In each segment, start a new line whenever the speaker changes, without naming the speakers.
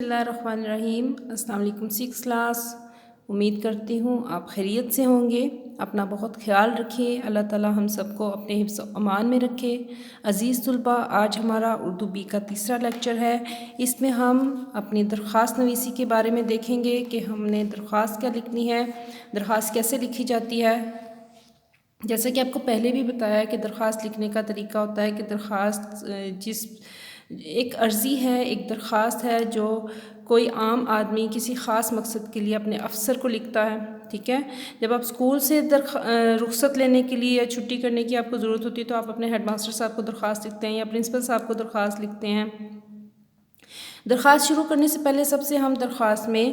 بسم اللہ الرحمن الرحیم۔ السلام علیکم 6 کلاس۔ امید کرتی ہوں آپ خیریت سے ہوں گے۔ اپنا بہت خیال رکھیں، اللہ تعالی ہم سب کو اپنے حفظ و امان میں رکھے۔ عزیز طلباء، آج ہمارا اردو بی کا تیسرا لیکچر ہے۔ اس میں ہم اپنی درخواست نویسی کے بارے میں دیکھیں گے کہ ہم نے درخواست کیا لکھنی ہے، درخواست کیسے لکھی جاتی ہے۔ جیسا کہ آپ کو پہلے بھی بتایا ہے کہ درخواست لکھنے کا طریقہ ہوتا ہے کہ درخواست ایک عرضی ہے، ایک درخواست ہے جو کوئی عام آدمی کسی خاص مقصد کے لیے اپنے افسر کو لکھتا ہے، ٹھیک ہے۔ جب آپ اسکول سے رخصت لینے کے لیے یا چھٹی کرنے کی آپ کو ضرورت ہوتی ہے تو آپ اپنے ہیڈ ماسٹر صاحب کو درخواست لکھتے ہیں یا پرنسپل صاحب کو درخواست لکھتے ہیں۔ درخواست شروع کرنے سے پہلے سب سے ہم درخواست میں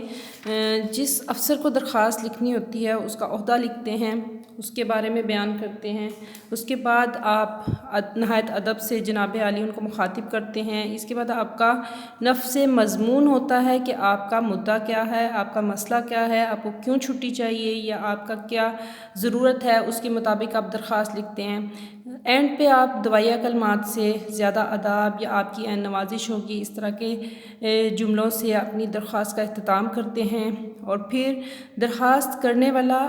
جس افسر کو درخواست لکھنی ہوتی ہے اس کا عہدہ لکھتے ہیں، اس کے بارے میں بیان کرتے ہیں۔ اس کے بعد آپ نہایت ادب سے جناب عالی ان کو مخاطب کرتے ہیں۔ اس کے بعد آپ کا نفس مضمون ہوتا ہے کہ آپ کا مدعا کیا ہے، آپ کا مسئلہ کیا ہے، آپ کو کیوں چھٹی چاہیے یا آپ کا کیا ضرورت ہے، اس کے مطابق آپ درخواست لکھتے ہیں۔ اینڈ پہ آپ دعائیہ کلمات سے زیادہ آداب یا آپ کی عین نوازش ہوگی، اس طرح کے جملوں سے اپنی درخواست کا اختتام کرتے ہیں۔ اور پھر درخواست کرنے والا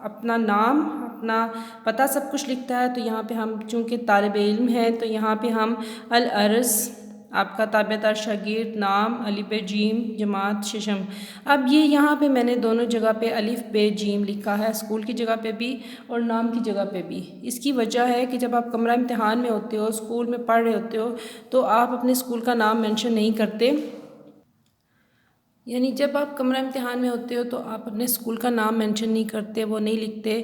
اپنا نام، اپنا پتہ سب کچھ لکھتا ہے۔ تو یہاں پہ ہم چونکہ طالب علم ہیں تو یہاں پہ ہم العرض، آپ کا تابع دار شاگرد، نام، الف ب جیم، جماعت، ششم۔ اب یہ یہاں پہ میں نے دونوں جگہ پہ الف ب جیم لکھا ہے، اسکول کی جگہ پہ بھی اور نام کی جگہ پہ بھی۔ اس کی وجہ ہے کہ جب آپ کمرہ امتحان میں ہوتے ہو، اسکول میں پڑھ رہے ہوتے ہو تو آپ اپنے اسکول کا نام مینشن نہیں کرتے، یعنی جب آپ کمرہ امتحان میں ہوتے ہو تو آپ اپنے اسکول کا نام مینشن نہیں کرتے، وہ نہیں لکھتے،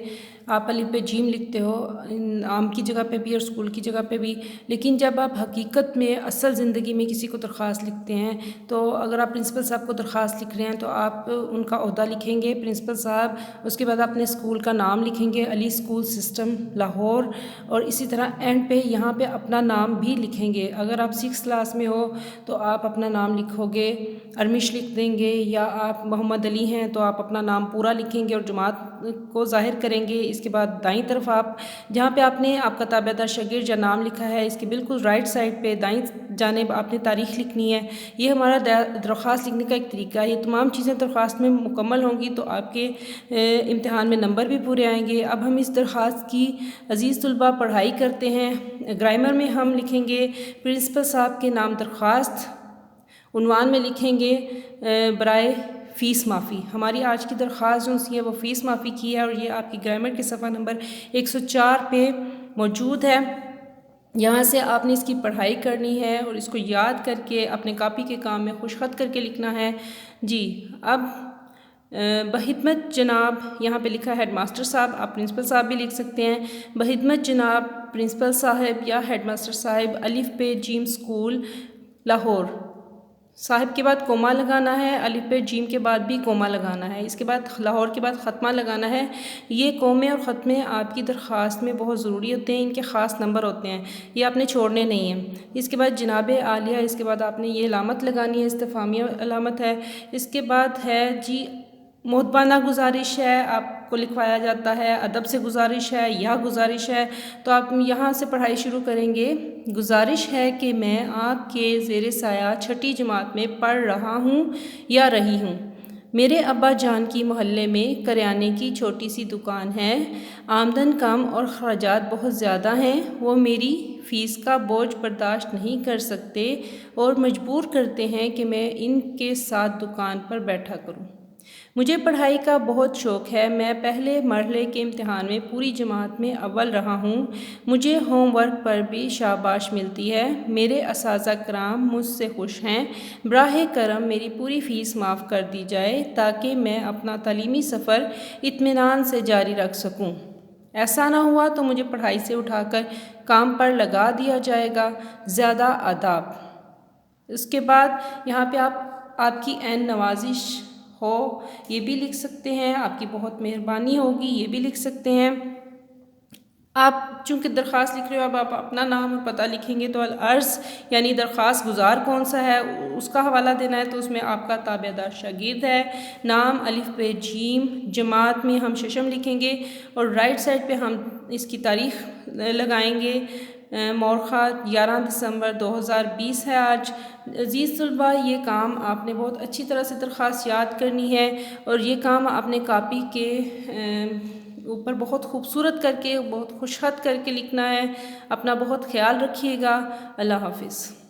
آپ الف ب جیم لکھتے ہو نام کی جگہ پہ بھی اور اسکول کی جگہ پہ بھی۔ لیکن جب آپ حقیقت میں اصل زندگی میں کسی کو درخواست لکھتے ہیں تو اگر آپ پرنسپل صاحب کو درخواست لکھ رہے ہیں تو آپ ان کا عہدہ لکھیں گے پرنسپل صاحب، اس کے بعد اپنے اسکول کا نام لکھیں گے علی اسکول سسٹم لاہور، اور اسی طرح اینڈ پہ یہاں پہ اپنا نام بھی لکھیں گے۔ اگر آپ 6 کلاس میں ہو تو آپ اپنا نام لکھو گے، ارمش لکھ دیں گے، یا آپ محمد علی ہیں تو آپ اپنا نام پورا لکھیں گے اور جماعت کو ظاہر کریں گے۔ اس کے بعد دائیں طرف آپ جہاں پہ آپ نے آپ کا تابع دار شاگرد یا نام لکھا ہے، اس کے بالکل رائٹ سائڈ پہ دائیں جانب آپ نے تاریخ لکھنی ہے۔ یہ ہمارا درخواست لکھنے کا ایک طریقہ ہے۔ یہ تمام چیزیں درخواست میں مکمل ہوں گی تو آپ کے امتحان میں نمبر بھی پورے آئیں گے۔ اب ہم اس درخواست کی عزیز طلباء پڑھائی کرتے ہیں۔ گرامر میں ہم لکھیں گے پرنسپل صاحب کے نام درخواست، عنوان میں لکھیں گے برائے فیس معافی۔ ہماری آج کی درخواست جو سی ہے وہ فیس معافی کی ہے اور یہ آپ کی گرامر کے صفحہ نمبر 104 پہ موجود ہے۔ یہاں سے آپ نے اس کی پڑھائی کرنی ہے اور اس کو یاد کر کے اپنے کاپی کے کام میں خوش خط کر کے لکھنا ہے۔ جی، اب بخدمت جناب یہاں پہ لکھا ہے ہیڈ ماسٹر صاحب، آپ پرنسپل صاحب بھی لکھ سکتے ہیں۔ بخدمت جناب پرنسپل صاحب یا ہیڈ ماسٹر صاحب، الف ب جیم اسکول لاہور۔ صاحب کے بعد کوما لگانا ہے، الف ب جیم کے بعد بھی کوما لگانا ہے، اس کے بعد لاہور کے بعد ختمہ لگانا ہے۔ یہ کومے اور ختمے آپ کی درخواست میں بہت ضروری ہوتے ہیں، ان کے خاص نمبر ہوتے ہیں، یہ آپ نے چھوڑنے نہیں ہیں۔ اس کے بعد جناب عالیہ، اس کے بعد آپ نے یہ علامت لگانی ہے، استفہامیہ علامت ہے۔ اس کے بعد ہے جی محتبانہ گزارش ہے، آپ کو لکھوایا جاتا ہے، ادب سے گزارش ہے یا گزارش ہے، تو آپ یہاں سے پڑھائی شروع کریں گے۔ گزارش ہے کہ میں آپ کے زیر سایہ چھٹی جماعت میں پڑھ رہا ہوں یا رہی ہوں۔ میرے ابا جان کی محلے میں کریانے کی چھوٹی سی دکان ہے، آمدن کم اور خراجات بہت زیادہ ہیں، وہ میری فیس کا بوجھ برداشت نہیں کر سکتے اور مجبور کرتے ہیں کہ میں ان کے ساتھ دکان پر بیٹھا کروں۔ مجھے پڑھائی کا بہت شوق ہے، میں پہلے مرحلے کے امتحان میں پوری جماعت میں اول رہا ہوں، مجھے ہوم ورک پر بھی شاباش ملتی ہے، میرے اساتذہ کرام مجھ سے خوش ہیں، براہ کرم میری پوری فیس معاف کر دی جائے تاکہ میں اپنا تعلیمی سفر اطمینان سے جاری رکھ سکوں۔ ایسا نہ ہوا تو مجھے پڑھائی سے اٹھا کر کام پر لگا دیا جائے گا۔ زیادہ آداب۔ اس کے بعد یہاں پہ آپ کی عین نوازش ہو یہ بھی لکھ سکتے ہیں، آپ کی بہت مہربانی ہوگی یہ بھی لکھ سکتے ہیں۔ آپ چونکہ درخواست لکھ رہے ہو، اب آپ اپنا نام اور پتہ لکھیں گے تو العرض یعنی درخواست گزار کون سا ہے اس کا حوالہ دینا ہے، تو اس میں آپ کا تابع دار شاگرد ہے، نام الف ب جیم، جماعت میں ہم ششم لکھیں گے اور رائٹ سائڈ پہ ہم اس کی تاریخ لگائیں گے۔ مورخہ 11 دسمبر 2020 ہے آج۔ عزیز طلباء، یہ کام آپ نے بہت اچھی طرح سے درخواست یاد کرنی ہے، اور یہ کام آپ نے کاپی کے اوپر بہت خوبصورت کر کے، بہت خوش خط کر کے لکھنا ہے۔ اپنا بہت خیال رکھیے گا۔ اللہ حافظ۔